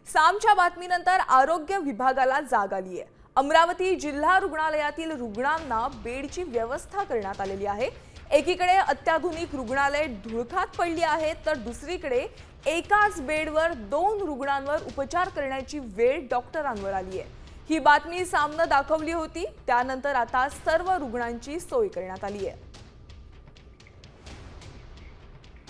सामच्या बातमीनंतर आरोग्य विभागाला जाग आली आहे। अमरावती जिल्हा रुग्णालयातील रुग्णांना बेडची व्यवस्था करण्यात आलेली आहे। एकीकडे अत्याधुनिक रुग्णालय धुळखात पडली आहे, तर दुसरीकडे एकाच बेडवर 2 रुग्णांवर उपचार करण्याची वेळ डॉक्टरांवर आली आहे। ही बातमी सामने दाखवली होती, त्यानंतर आता सर्व रुग्णांची सोय करण्यात आली आहे।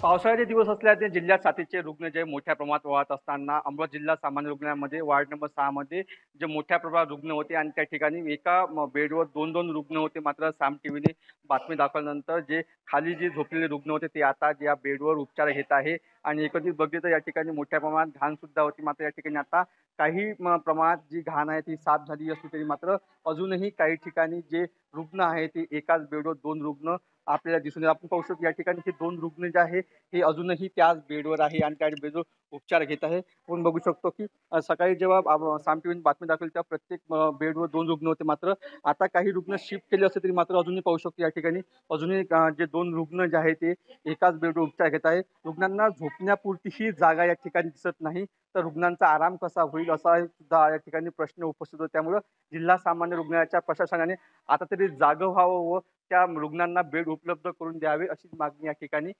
पावसाळ्याचे दिवस असल्याने जिल्ह्यात साथीचे रुग्ण जे मोठ्या प्रमाणात वाढत असताना अमरावती जिल्हा सामान्य रुग्णालयामध्ये वार्ड नंबर 6 मध्ये जे मोठ्या प्रमाणात रुग्ण होते आणि त्या ठिकाणी एका बेडवर 2 रुग्ण होते। मात्र साम टीव्हीने बातमी दाखवल्यानंतर जे खाली जे झोपलेले रुग्ण होते ते आता या बेडवर उपचार घेत आहे आणि एकंदरीत बघितलं तर या ठिकाणी मोठ्या प्रमाणात घाण सुद्धा होती। मात्र या ठिकाणी आता काही प्रमाणात जी घाण आहे ती साफ झाली असली तरी मात्र अजूनही काही ठिकाणी जे रुग्ण आहे ते एकाच बेडवर 2 रुग्ण आपल्याला दिसून येतात। आपण पाहू शकतो या ठिकाणी हे 2 रुग्ण जे आहे हे अजूनही त्याच बेडवर आहे आणि त्या बेडवर उपचार घेत आहे। आपण बघू शकतो की सकाळी जेव्हा साम टीव्हीने बातमी दाखवली तेव्हा प्रत्येक बेडवर 2 रुग्ण होते। मात्र आता काही रुग्ण शिफ्ट केले असले तरी मात्र अजूनही पाहू शकतो या ठिकाणी अजूनही जे 2 रुग्ण जे आहे ते एकाच बेडवर उपचार घेत आहे। रुग्णांना झोपण्यापुरती ही जागा या ठिकाणी दिसत नाही, तर रुग्णांचा आराम कसा होईल असा सुद्धा या ठिकाणी प्रश्न उपस्थित होतो। त्यामुळे जिल्हा सामान्य रुग्णालयाच्या प्रशासनाने आता तरी जागं व्हावं व त्या रुग्णांना बेड उपलब्ध करून द्यावे अशी मागणी या ठिकाणी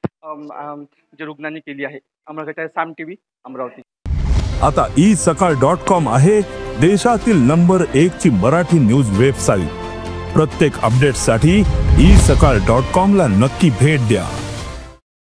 जे रुग्णांनी केली आहे। अमरावती साम टीव्ही अमरावती। आता isakal.com आहे देशातील नंबर 1 ची मराठी न्यूज वेबसाईट। प्रत्येक अपडेटसाठी isakal.com ला नक्की भेट द्या।